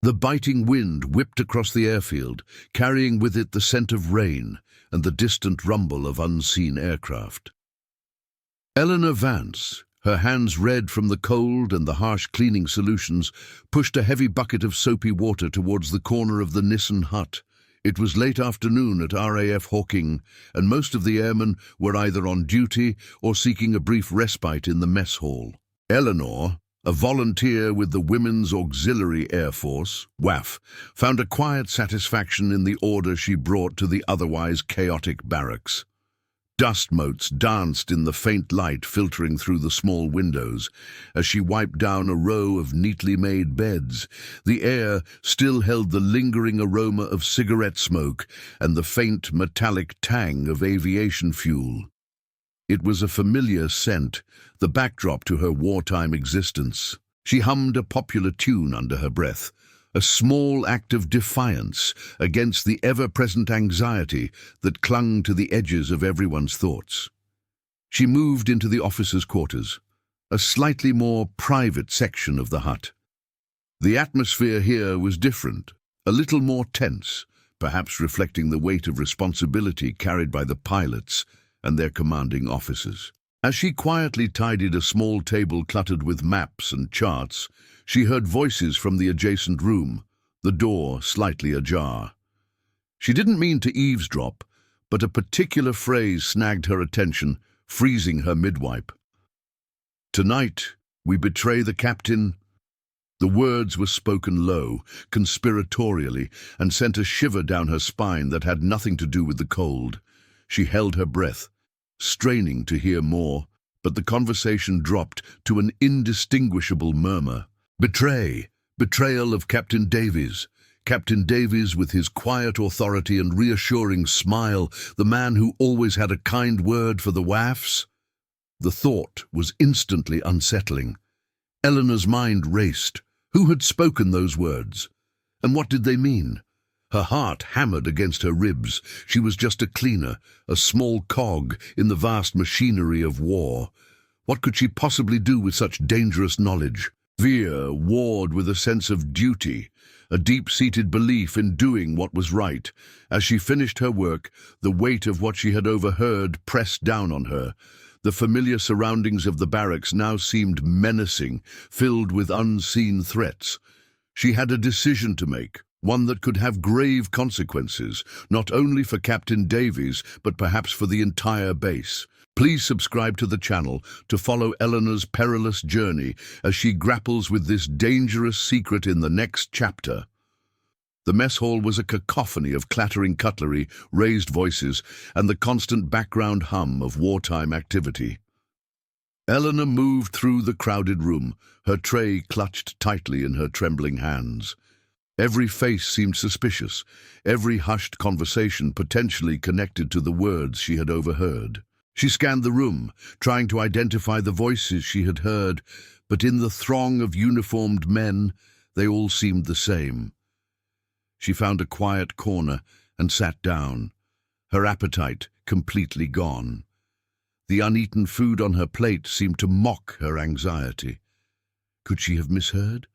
The biting wind whipped across the airfield, carrying with it the scent of rain and the distant rumble of unseen aircraft. Eleanor Vance, her hands red from the cold and the harsh cleaning solutions, pushed a heavy bucket of soapy water towards the corner of the Nissen hut. It was late afternoon at RAF Hawking, and most of the airmen were either on duty or seeking a brief respite in the mess hall. Eleanor, a volunteer with the Women's Auxiliary Air Force, WAAF, found a quiet satisfaction in the order she brought to the otherwise chaotic barracks. Dust motes danced in the faint light filtering through the small windows as she wiped down a row of neatly made beds. The air still held the lingering aroma of cigarette smoke and the faint metallic tang of aviation fuel. It was a familiar scent, the backdrop to her wartime existence. She hummed a popular tune under her breath, a small act of defiance against the ever-present anxiety that clung to the edges of everyone's thoughts. She moved into the officers' quarters, a slightly more private section of the hut. The atmosphere here was different, a little more tense, perhaps reflecting the weight of responsibility carried by the pilots and their commanding officers. As she quietly tidied a small table cluttered with maps and charts, she heard voices from the adjacent room, the door slightly ajar. She didn't mean to eavesdrop, but a particular phrase snagged her attention, freezing her midwipe. "Tonight, we betray the captain." The words were spoken low, conspiratorially, and sent a shiver down her spine that had nothing to do with the cold. She held her breath, straining to hear more, but the conversation dropped to an indistinguishable murmur. Betrayal of Captain Davies. Captain Davies, with his quiet authority and reassuring smile, the man who always had a kind word for the WAAFs. The thought was instantly unsettling. Eleanor's mind raced. Who had spoken those words? And what did they mean? Her heart hammered against her ribs. She was just a cleaner, a small cog in the vast machinery of war. What could she possibly do with such dangerous knowledge? Fear warred with a sense of duty, a deep-seated belief in doing what was right. As she finished her work, the weight of what she had overheard pressed down on her. The familiar surroundings of the barracks now seemed menacing, filled with unseen threats. She had a decision to make, one that could have grave consequences, not only for Captain Davies, but perhaps for the entire base. Please subscribe to the channel to follow Eleanor's perilous journey as she grapples with this dangerous secret in the next chapter. The mess hall was a cacophony of clattering cutlery, raised voices, and the constant background hum of wartime activity. Eleanor moved through the crowded room, her tray clutched tightly in her trembling hands. Every face seemed suspicious, every hushed conversation potentially connected to the words she had overheard. She scanned the room, trying to identify the voices she had heard, but in the throng of uniformed men, they all seemed the same. She found a quiet corner and sat down, her appetite completely gone. The uneaten food on her plate seemed to mock her anxiety. Could she have misheard?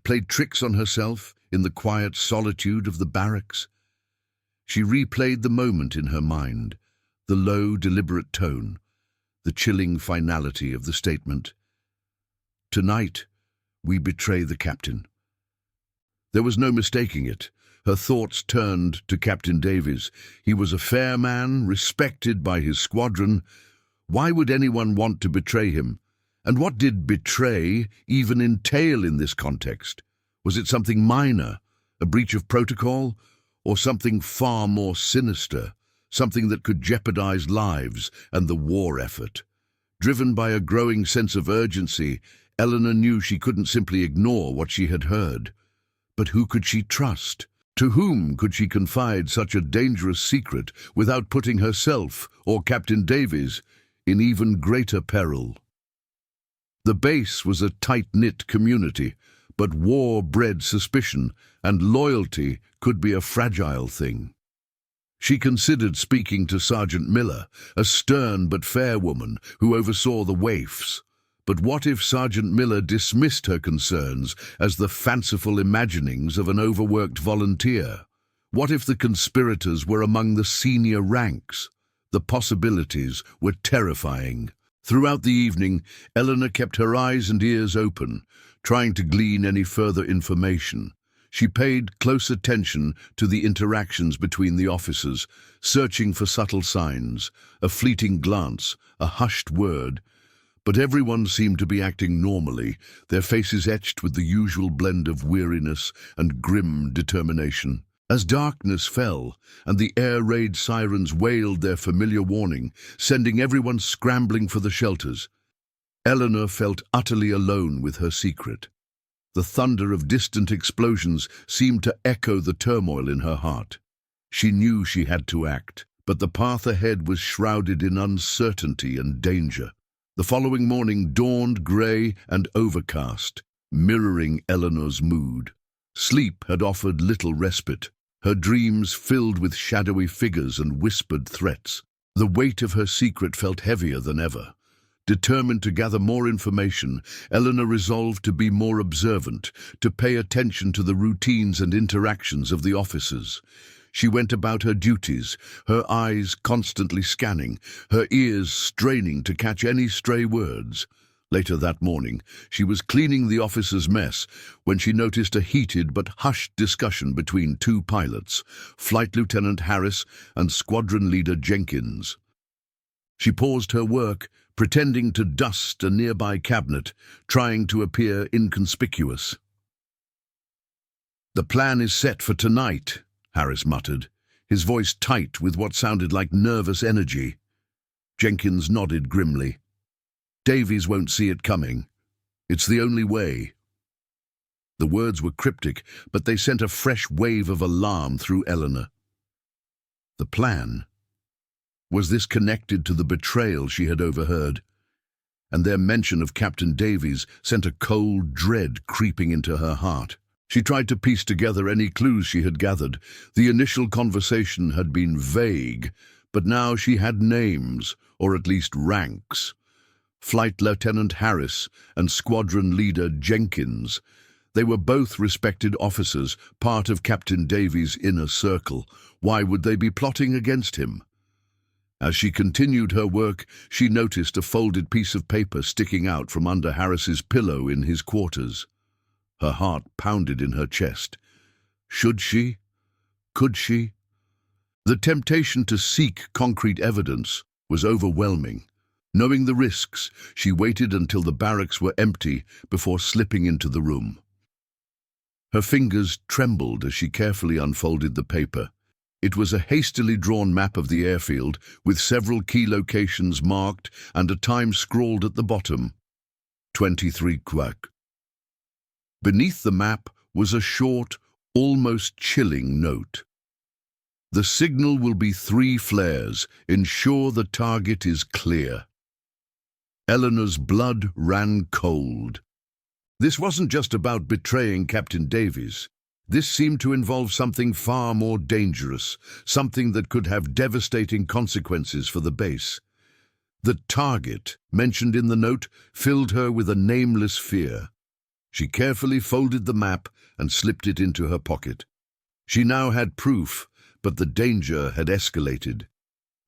Played tricks on herself in the quiet solitude of the barracks? She replayed the moment in her mind, the low, deliberate tone, the chilling finality of the statement. "Tonight, we betray the captain." There was no mistaking it. Her thoughts turned to Captain Davies. He was a fair man, respected by his squadron. Why would anyone want to betray him? And what did betray even entail in this context? Was it something minor, a breach of protocol, or something far more sinister? Something that could jeopardize lives and the war effort. Driven by a growing sense of urgency, Eleanor knew she couldn't simply ignore what she had heard. But who could she trust? To whom could she confide such a dangerous secret without putting herself or Captain Davies in even greater peril? The base was a tight-knit community, but war bred suspicion, and loyalty could be a fragile thing. She considered speaking to Sergeant Miller, a stern but fair woman who oversaw the WAAFs. But what if Sergeant Miller dismissed her concerns as the fanciful imaginings of an overworked volunteer? What if the conspirators were among the senior ranks? The possibilities were terrifying. Throughout the evening, Eleanor kept her eyes and ears open, trying to glean any further information. She paid close attention to the interactions between the officers, searching for subtle signs, a fleeting glance, a hushed word. But everyone seemed to be acting normally, their faces etched with the usual blend of weariness and grim determination. As darkness fell and the air raid sirens wailed their familiar warning, sending everyone scrambling for the shelters, Eleanor felt utterly alone with her secret. The thunder of distant explosions seemed to echo the turmoil in her heart. She knew she had to act, but the path ahead was shrouded in uncertainty and danger. The following morning dawned grey and overcast, mirroring Eleanor's mood. Sleep had offered little respite, her dreams filled with shadowy figures and whispered threats. The weight of her secret felt heavier than ever. Determined to gather more information, Eleanor resolved to be more observant, to pay attention to the routines and interactions of the officers. She went about her duties, her eyes constantly scanning, her ears straining to catch any stray words. Later that morning, she was cleaning the officers' mess when she noticed a heated but hushed discussion between two pilots, Flight Lieutenant Harris and Squadron Leader Jenkins. She paused her work, pretending to dust a nearby cabinet, trying to appear inconspicuous. "The plan is set for tonight," Harris muttered, his voice tight with what sounded like nervous energy. Jenkins nodded grimly. "Davies won't see it coming. It's the only way." The words were cryptic, but they sent a fresh wave of alarm through Eleanor. The plan? Was this connected to the betrayal she had overheard? And their mention of Captain Davies sent a cold dread creeping into her heart. She tried to piece together any clues she had gathered. The initial conversation had been vague, but now she had names, or at least ranks. Flight Lieutenant Harris and Squadron Leader Jenkins. They were both respected officers, part of Captain Davies' inner circle. Why would they be plotting against him? As she continued her work, she noticed a folded piece of paper sticking out from under Harris's pillow in his quarters. Her heart pounded in her chest. Should she? Could she? The temptation to seek concrete evidence was overwhelming. Knowing the risks, she waited until the barracks were empty before slipping into the room. Her fingers trembled as she carefully unfolded the paper. It was a hastily drawn map of the airfield, with several key locations marked and a time scrawled at the bottom. 23 Quack. Beneath the map was a short, almost chilling note. "The signal will be 3 flares. Ensure the target is clear." Eleanor's blood ran cold. This wasn't just about betraying Captain Davies. This seemed to involve something far more dangerous, something that could have devastating consequences for the base. The target, mentioned in the note, filled her with a nameless fear. She carefully folded the map and slipped it into her pocket. She now had proof, but the danger had escalated.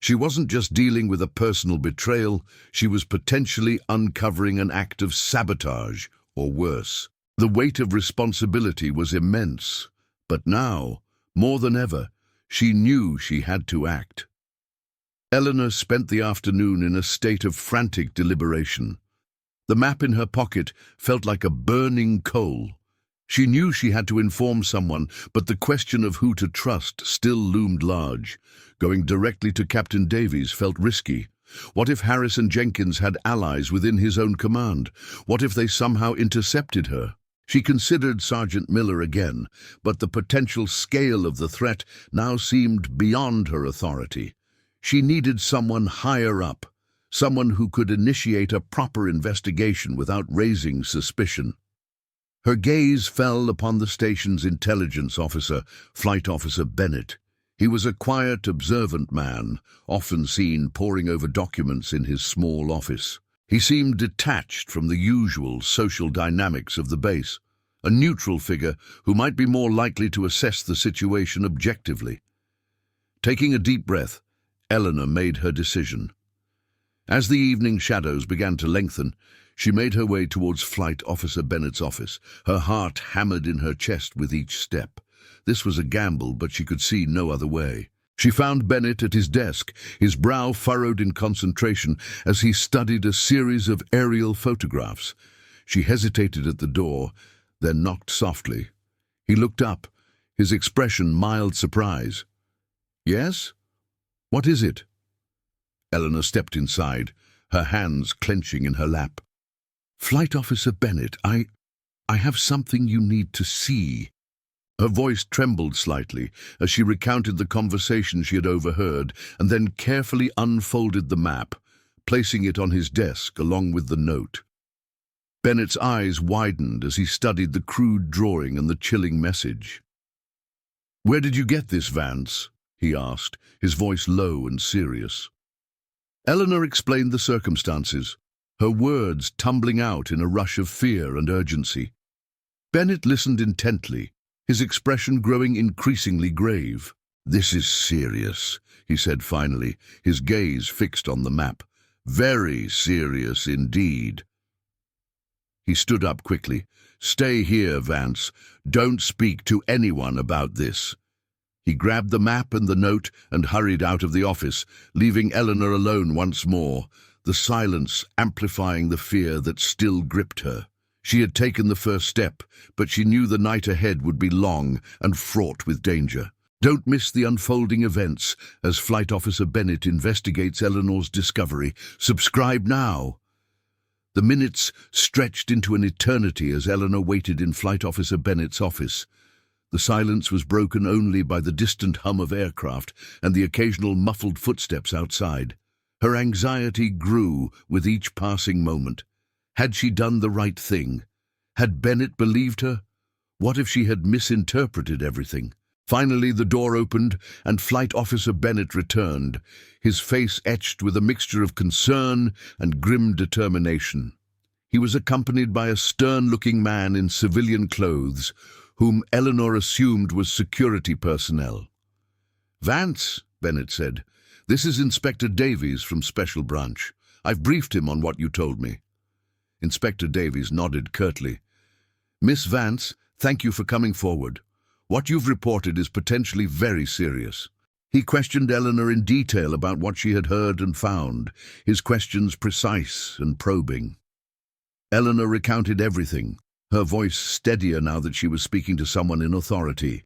She wasn't just dealing with a personal betrayal, she was potentially uncovering an act of sabotage, or worse. The weight of responsibility was immense, but now, more than ever, she knew she had to act. Eleanor spent the afternoon in a state of frantic deliberation. The map in her pocket felt like a burning coal. She knew she had to inform someone, but the question of who to trust still loomed large. Going directly to Captain Davies felt risky. What if Harris and Jenkins had allies within his own command? What if they somehow intercepted her? She considered Sergeant Miller again, but the potential scale of the threat now seemed beyond her authority. She needed someone higher up, someone who could initiate a proper investigation without raising suspicion. Her gaze fell upon the station's intelligence officer, Flight Officer Bennett. He was a quiet, observant man, often seen poring over documents in his small office. He seemed detached from the usual social dynamics of the base, a neutral figure who might be more likely to assess the situation objectively. Taking a deep breath, Eleanor made her decision. As the evening shadows began to lengthen, she made her way towards Flight Officer Bennett's office, her heart hammered in her chest with each step. This was a gamble, but she could see no other way. She found Bennett at his desk, his brow furrowed in concentration as he studied a series of aerial photographs. She hesitated at the door, then knocked softly. He looked up, his expression mild surprise. "Yes? What is it?" Eleanor stepped inside, her hands clenching in her lap. "Flight Officer Bennett, I have something you need to see." Her voice trembled slightly as she recounted the conversation she had overheard and then carefully unfolded the map, placing it on his desk along with the note. Bennett's eyes widened as he studied the crude drawing and the chilling message. "Where did you get this, Vance?" he asked, his voice low and serious. Eleanor explained the circumstances, her words tumbling out in a rush of fear and urgency. Bennett listened intently, his expression growing increasingly grave. "This is serious," he said finally, his gaze fixed on the map. "Very serious indeed." He stood up quickly. "Stay here, Vance. Don't speak to anyone about this." He grabbed the map and the note and hurried out of the office, leaving Eleanor alone once more, the silence amplifying the fear that still gripped her. She had taken the first step, but she knew the night ahead would be long and fraught with danger. Don't miss the unfolding events as Flight Officer Bennett investigates Eleanor's discovery. Subscribe now. The minutes stretched into an eternity as Eleanor waited in Flight Officer Bennett's office. The silence was broken only by the distant hum of aircraft and the occasional muffled footsteps outside. Her anxiety grew with each passing moment. Had she done the right thing? Had Bennett believed her? What if she had misinterpreted everything? Finally, the door opened and Flight Officer Bennett returned, his face etched with a mixture of concern and grim determination. He was accompanied by a stern-looking man in civilian clothes, whom Eleanor assumed was security personnel. "Vance," Bennett said, "this is Inspector Davies from Special Branch. I've briefed him on what you told me." Inspector Davies nodded curtly. "Miss Vance, thank you for coming forward. What you've reported is potentially very serious." He questioned Eleanor in detail about what she had heard and found, his questions precise and probing. Eleanor recounted everything, her voice steadier now that she was speaking to someone in authority.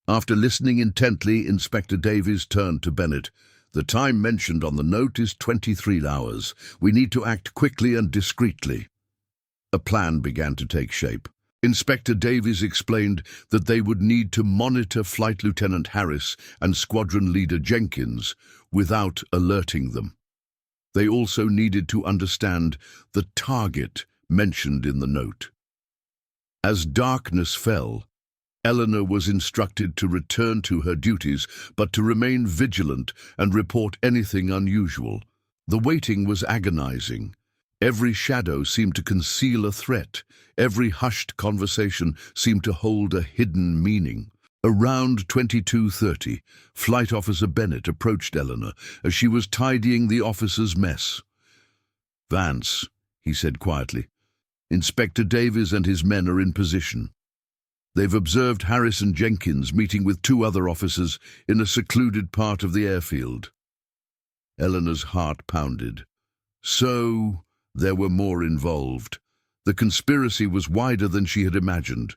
After listening intently, Inspector Davies turned to Bennett. "The time mentioned on the note is 23 hours. We need to act quickly and discreetly." A plan began to take shape. Inspector Davies explained that they would need to monitor Flight Lieutenant Harris and Squadron Leader Jenkins without alerting them. They also needed to understand the target mentioned in the note. As darkness fell, Eleanor was instructed to return to her duties, but to remain vigilant and report anything unusual. The waiting was agonizing. Every shadow seemed to conceal a threat. Every hushed conversation seemed to hold a hidden meaning. Around 22:30, Flight Officer Bennett approached Eleanor as she was tidying the officer's mess. "Vance," he said quietly, "Inspector Davies and his men are in position. They've observed Harris and Jenkins meeting with 2 other officers in a secluded part of the airfield." Eleanor's heart pounded. So there were more involved. The conspiracy was wider than she had imagined.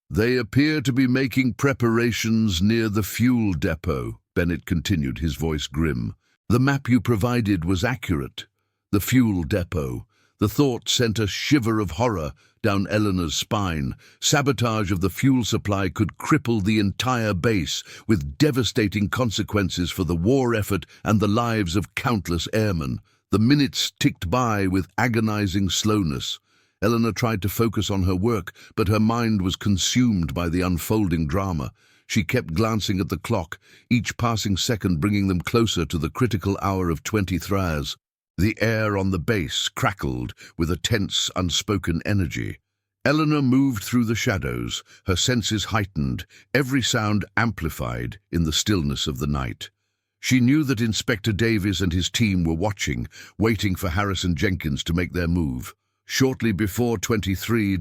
"They appear to be making preparations near the fuel depot," Bennett continued, his voice grim. "The map you provided was accurate. The fuel depot." The thought sent a shiver of horror down Eleanor's spine. Sabotage of the fuel supply could cripple the entire base, with devastating consequences for the war effort and the lives of countless airmen. The minutes ticked by with agonizing slowness. Eleanor tried to focus on her work, but her mind was consumed by the unfolding drama. She kept glancing at the clock, each passing second bringing them closer to the critical hour of 23 hours. The air on the base crackled with a tense, unspoken energy. Eleanor moved through the shadows, her senses heightened, every sound amplified in the stillness of the night. She knew that Inspector Davies and his team were watching, waiting for Harrison Jenkins to make their move. Shortly before 23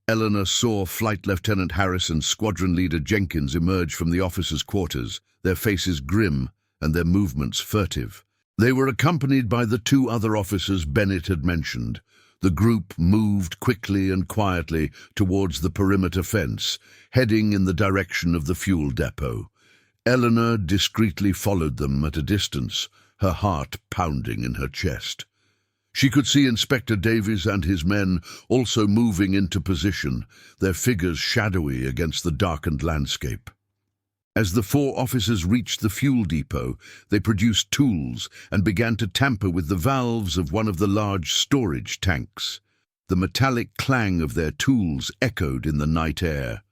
Eleanor saw Flight Lieutenant Harris and Squadron Leader Jenkins emerge from the officers' quarters, their faces grim and their movements furtive. They were accompanied by the two other officers Bennett had mentioned. The group moved quickly and quietly towards the perimeter fence, heading in the direction of the fuel depot. Eleanor discreetly followed them at a distance, her heart pounding in her chest. She could see Inspector Davies and his men also moving into position, their figures shadowy against the darkened landscape. As the four officers reached the fuel depot, they produced tools and began to tamper with the valves of one of the large storage tanks. The metallic clang of their tools echoed in the night air.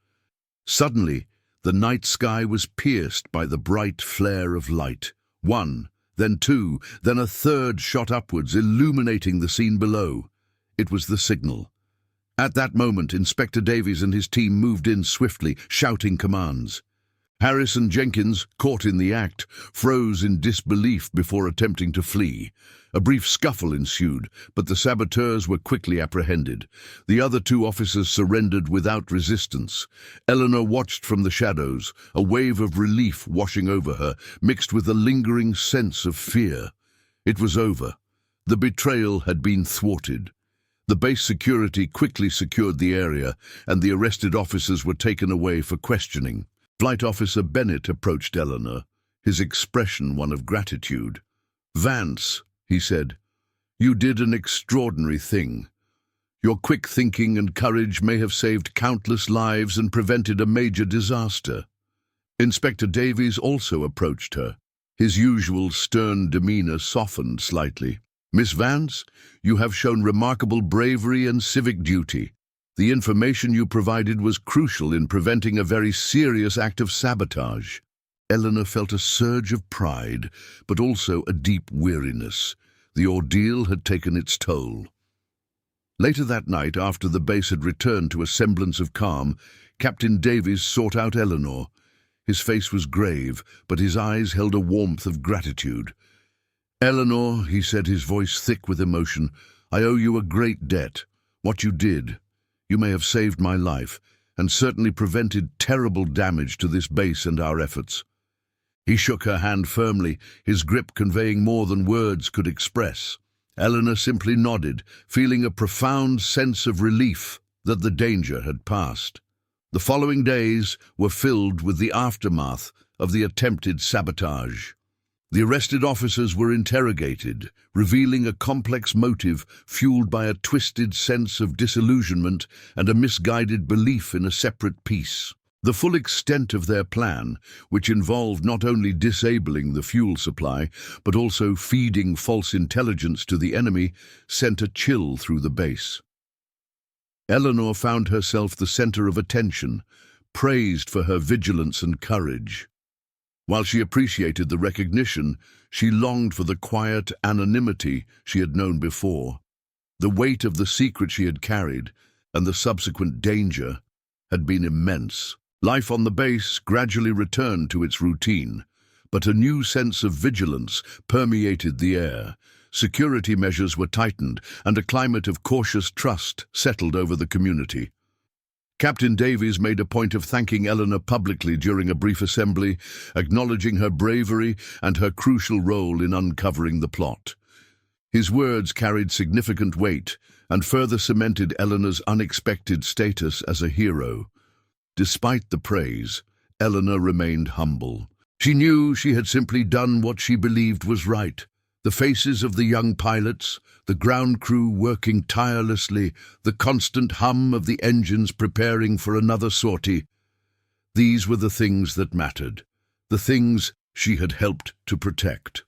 Suddenly, the night sky was pierced by the bright flare of light. One, then two, then a third shot upwards, illuminating the scene below. It was the signal. At that moment, Inspector Davies and his team moved in swiftly, shouting commands. Harrison Jenkins, caught in the act, froze in disbelief before attempting to flee. A brief scuffle ensued, but the saboteurs were quickly apprehended. The other two officers surrendered without resistance. Eleanor watched from the shadows, a wave of relief washing over her, mixed with a lingering sense of fear. It was over. The betrayal had been thwarted. The base security quickly secured the area, and the arrested officers were taken away for questioning. Flight Officer Bennett approached Eleanor, his expression one of gratitude. "Vance," he said, "you did an extraordinary thing. Your quick thinking and courage may have saved countless lives and prevented a major disaster." Inspector Davies also approached her. His usual stern demeanor softened slightly. "Miss Vance, you have shown remarkable bravery and civic duty. The information you provided was crucial in preventing a very serious act of sabotage." Eleanor felt a surge of pride, but also a deep weariness. The ordeal had taken its toll. Later that night, after the base had returned to a semblance of calm, Captain Davies sought out Eleanor. His face was grave, but his eyes held a warmth of gratitude. "Eleanor," he said, his voice thick with emotion, "I owe you a great debt. What you did. You may have saved my life, and certainly prevented terrible damage to this base and our efforts." He shook her hand firmly, his grip conveying more than words could express. Eleanor simply nodded, feeling a profound sense of relief that the danger had passed. The following days were filled with the aftermath of the attempted sabotage. The arrested officers were interrogated, revealing a complex motive fueled by a twisted sense of disillusionment and a misguided belief in a separate peace. The full extent of their plan, which involved not only disabling the fuel supply, but also feeding false intelligence to the enemy, sent a chill through the base. Eleanor found herself the center of attention, praised for her vigilance and courage. While she appreciated the recognition, she longed for the quiet anonymity she had known before. The weight of the secret she had carried, and the subsequent danger, had been immense. Life on the base gradually returned to its routine, but a new sense of vigilance permeated the air. Security measures were tightened, and a climate of cautious trust settled over the community. Captain Davies made a point of thanking Eleanor publicly during a brief assembly, acknowledging her bravery and her crucial role in uncovering the plot. His words carried significant weight and further cemented Eleanor's unexpected status as a hero. Despite the praise, Eleanor remained humble. She knew she had simply done what she believed was right. The faces of the young pilots, the ground crew working tirelessly, the constant hum of the engines preparing for another sortie. These were the things that mattered, the things she had helped to protect.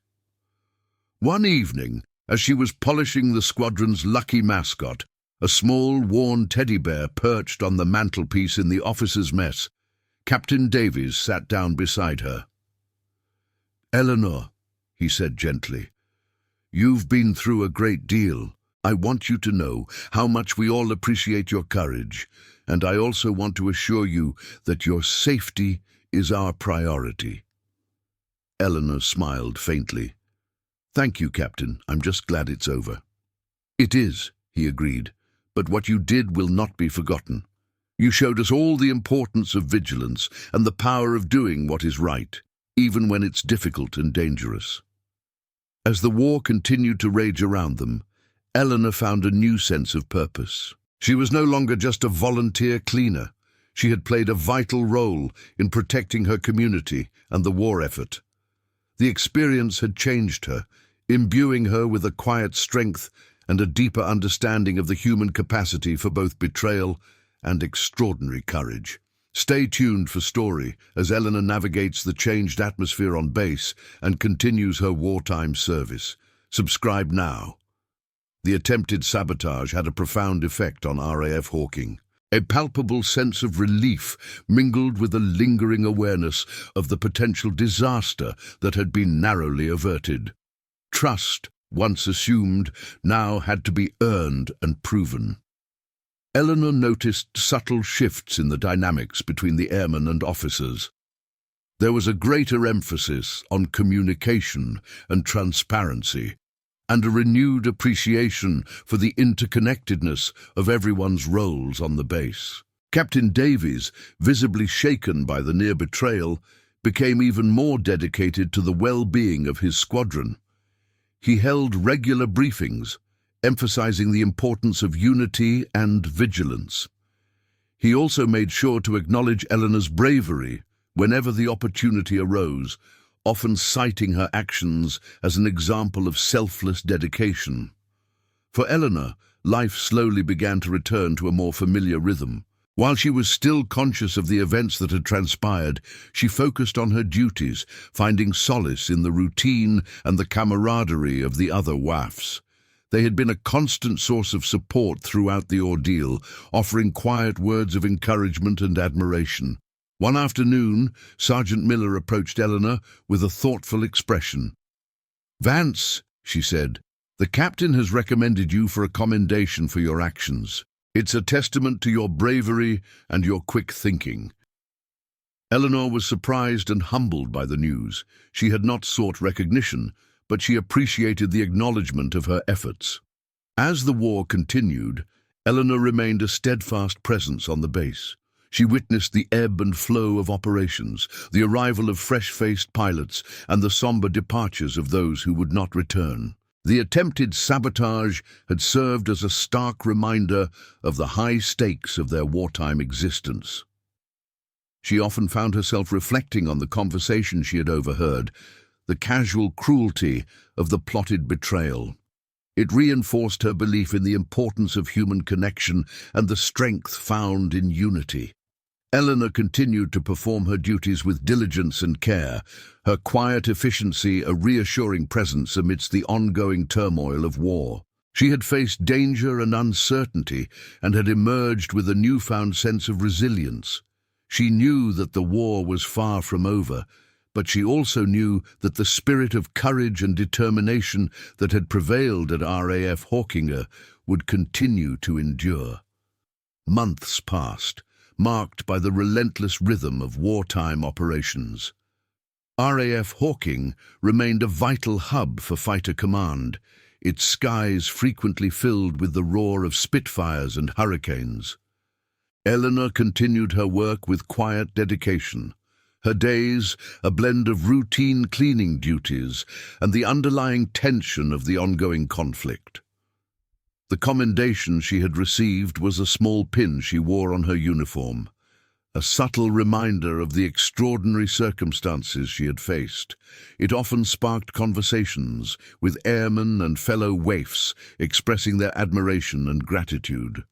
One evening, as she was polishing the squadron's lucky mascot, a small, worn teddy bear perched on the mantelpiece in the officers' mess, Captain Davies sat down beside her. "Eleanor," he said gently, You've been through a great deal. I want you to know how much we all appreciate your courage, and I also want to assure you that your safety is our priority." Eleanor smiled faintly. "Thank you, Captain. I'm just glad it's over." "It is," he agreed, "but what you did will not be forgotten. You showed us all the importance of vigilance and the power of doing what is right, even when it's difficult and dangerous." As the war continued to rage around them, Eleanor found a new sense of purpose. She was no longer just a volunteer cleaner. She had played a vital role in protecting her community and the war effort. The experience had changed her, imbuing her with a quiet strength and a deeper understanding of the human capacity for both betrayal and extraordinary courage. Stay tuned for Story as Eleanor navigates the changed atmosphere on base and continues her wartime service. Subscribe now. The attempted sabotage had a profound effect on RAF Hawking. A palpable sense of relief mingled with a lingering awareness of the potential disaster that had been narrowly averted. Trust, once assumed, now had to be earned and proven. Eleanor noticed subtle shifts in the dynamics between the airmen and officers. There was a greater emphasis on communication and transparency, and a renewed appreciation for the interconnectedness of everyone's roles on the base. Captain Davies, visibly shaken by the near betrayal, became even more dedicated to the well-being of his squadron. He held regular briefings, emphasizing the importance of unity and vigilance. He also made sure to acknowledge Eleanor's bravery whenever the opportunity arose, often citing her actions as an example of selfless dedication. For Eleanor, life slowly began to return to a more familiar rhythm. While she was still conscious of the events that had transpired, she focused on her duties, finding solace in the routine and the camaraderie of the other WAAFs. They had been a constant source of support throughout the ordeal, offering quiet words of encouragement and admiration. One afternoon, Sergeant Miller approached Eleanor with a thoughtful expression. "Vance," she said, "the captain has recommended you for a commendation for your actions. It's a testament to your bravery and your quick thinking." Eleanor was surprised and humbled by the news. She had not sought recognition, but she appreciated the acknowledgement of her efforts. As the war continued, Eleanor remained a steadfast presence on the base. She witnessed the ebb and flow of operations, the arrival of fresh-faced pilots, and the somber departures of those who would not return. The attempted sabotage had served as a stark reminder of the high stakes of their wartime existence. She often found herself reflecting on the conversation she had overheard, the casual cruelty of the plotted betrayal. It reinforced her belief in the importance of human connection and the strength found in unity. Eleanor continued to perform her duties with diligence and care, her quiet efficiency a reassuring presence amidst the ongoing turmoil of war. She had faced danger and uncertainty and had emerged with a newfound sense of resilience. She knew that the war was far from over, but she also knew that the spirit of courage and determination that had prevailed at RAF Hawkinge would continue to endure. Months passed, marked by the relentless rhythm of wartime operations. RAF Hawking remained a vital hub for fighter command, its skies frequently filled with the roar of Spitfires and Hurricanes. Eleanor continued her work with quiet dedication, her days a blend of routine cleaning duties and the underlying tension of the ongoing conflict. The commendation she had received was a small pin she wore on her uniform, a subtle reminder of the extraordinary circumstances she had faced. It often sparked conversations, with airmen and fellow WAAFs expressing their admiration and gratitude.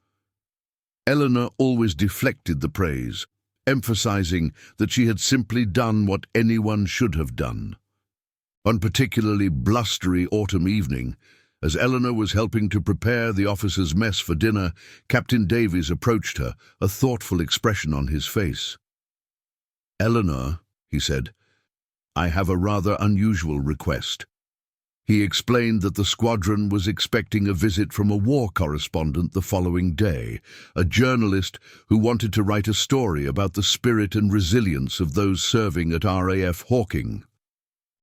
Eleanor always deflected the praise, emphasizing that she had simply done what anyone should have done. One particularly blustery autumn evening, as Eleanor was helping to prepare the officers' mess for dinner, Captain Davies approached her, a thoughtful expression on his face. "Eleanor," he said, "I have a rather unusual request. He explained that the squadron was expecting a visit from a war correspondent the following day, a journalist who wanted to write a story about the spirit and resilience of those serving at RAF Hawking.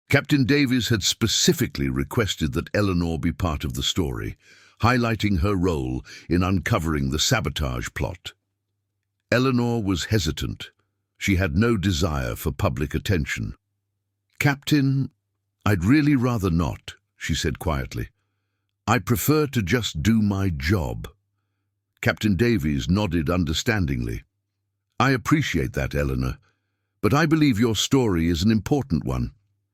Captain Davies had specifically requested that Eleanor be part of the story, highlighting her role in uncovering the sabotage plot. Eleanor was hesitant. She had no desire for public attention. "Captain, I'd really rather not," she said quietly. "I prefer to just do my job." Captain Davies nodded understandingly. "I appreciate that, Eleanor, but I believe your story is an important one.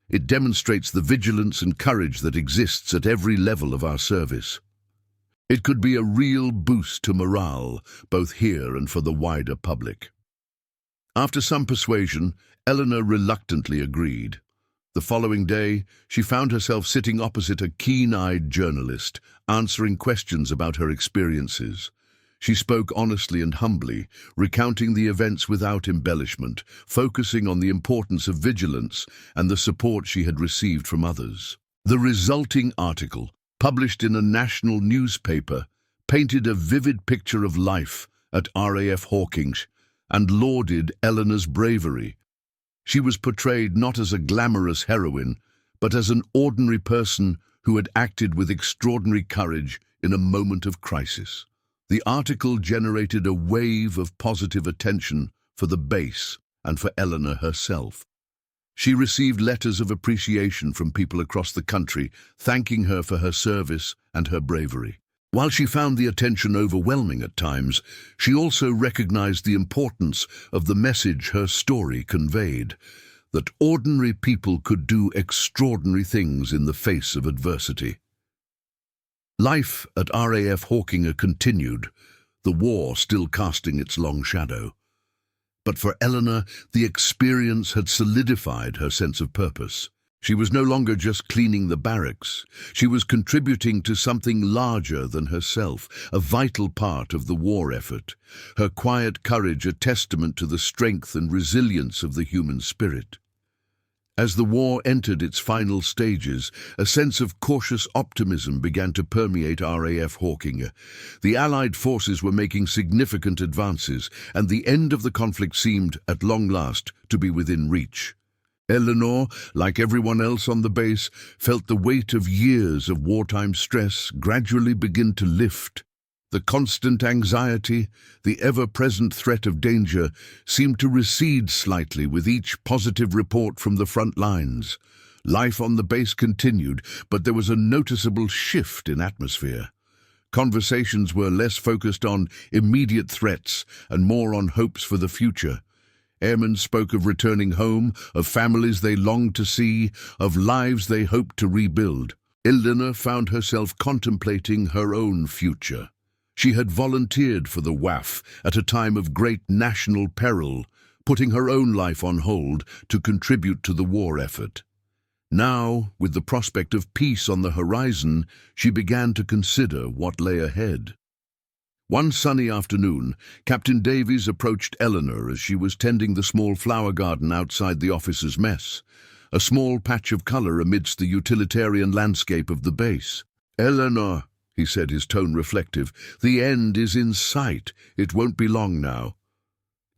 It demonstrates the vigilance and courage that exists at every level of our service. It could be a real boost to morale, both here and for the wider public." After some persuasion, Eleanor reluctantly agreed. The following day, she found herself sitting opposite a keen-eyed journalist, answering questions about her experiences. She spoke honestly and humbly, recounting the events without embellishment, focusing on the importance of vigilance and the support she had received from others. The resulting article, published in a national newspaper, painted a vivid picture of life at RAF Hawking and lauded Eleanor's bravery. She was portrayed not as a glamorous heroine, but as an ordinary person who had acted with extraordinary courage in a moment of crisis. The article generated a wave of positive attention for the base and for Eleanor herself. She received letters of appreciation from people across the country, thanking her for her service and her bravery. While she found the attention overwhelming at times, she also recognized the importance of the message her story conveyed, that ordinary people could do extraordinary things in the face of adversity. Life at RAF Hawking continued, the war still casting its long shadow. But for Eleanor, the experience had solidified her sense of purpose. She was no longer just cleaning the barracks. She was contributing to something larger than herself, a vital part of the war effort. Her quiet courage a testament to the strength and resilience of the human spirit. As the war entered its final stages, a sense of cautious optimism began to permeate RAF Hawking. The Allied forces were making significant advances, and the end of the conflict seemed, at long last, to be within reach. Eleanor, like everyone else on the base, felt the weight of years of wartime stress gradually begin to lift. The constant anxiety, the ever-present threat of danger, seemed to recede slightly with each positive report from the front lines. Life on the base continued, but there was a noticeable shift in atmosphere. Conversations were less focused on immediate threats and more on hopes for the future. Airmen spoke of returning home, of families they longed to see, of lives they hoped to rebuild. Eleanor found herself contemplating her own future. She had volunteered for the WAAF at a time of great national peril, putting her own life on hold to contribute to the war effort. Now, with the prospect of peace on the horizon, she began to consider what lay ahead. One sunny afternoon, Captain Davies approached Eleanor as she was tending the small flower garden outside the officers' mess, a small patch of colour amidst the utilitarian landscape of the base. "Eleanor," he said, his tone reflective, "the end is in sight. It won't be long now."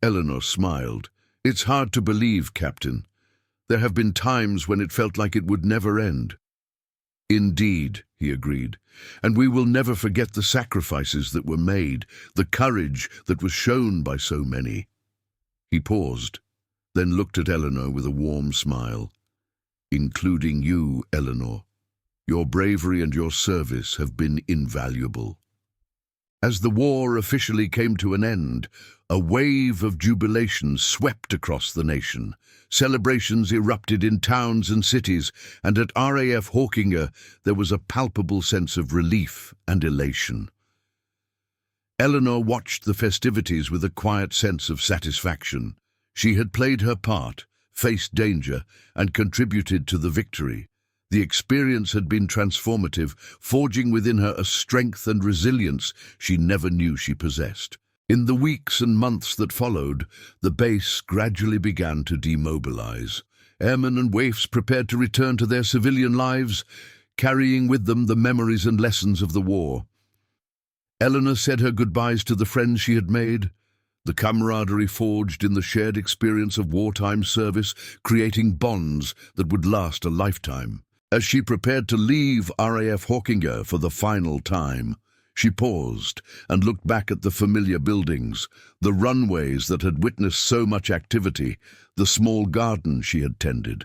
Eleanor smiled. "It's hard to believe, Captain. There have been times when it felt like it would never end." "Indeed," he agreed, "and we will never forget the sacrifices that were made, the courage that was shown by so many." He paused, then looked at Eleanor with a warm smile. "Including you, Eleanor. Your bravery and your service have been invaluable." As the war officially came to an end, a wave of jubilation swept across the nation. Celebrations erupted in towns and cities, and at RAF Hawking there was a palpable sense of relief and elation. Eleanor watched the festivities with a quiet sense of satisfaction. She had played her part, faced danger, and contributed to the victory. The experience had been transformative, forging within her a strength and resilience she never knew she possessed. In the weeks and months that followed, the base gradually began to demobilize. Airmen and WAAFs prepared to return to their civilian lives. carrying with them the memories and lessons of the war. Eleanor said her goodbyes to the friends she had made, the camaraderie forged in the shared experience of wartime service, creating bonds that would last a lifetime. As she prepared to leave RAF Hawkinge for the final time, she paused and looked back at the familiar buildings, the runways that had witnessed so much activity, the small garden she had tended.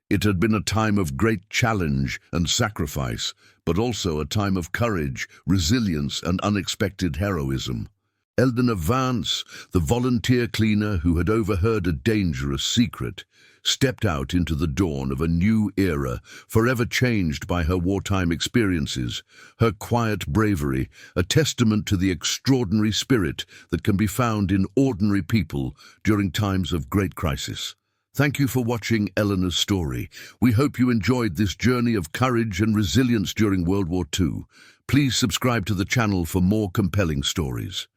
It had been a time of great challenge and sacrifice, but also a time of courage, resilience, and unexpected heroism. Eleanor Vance, the volunteer cleaner who had overheard a dangerous secret, stepped out into the dawn of a new era, forever changed by her wartime experiences, her quiet bravery, a testament to the extraordinary spirit that can be found in ordinary people during times of great crisis. Thank you for watching Eleanor's story. We hope you enjoyed this journey of courage and resilience during World War II. Please subscribe to the channel for more compelling stories.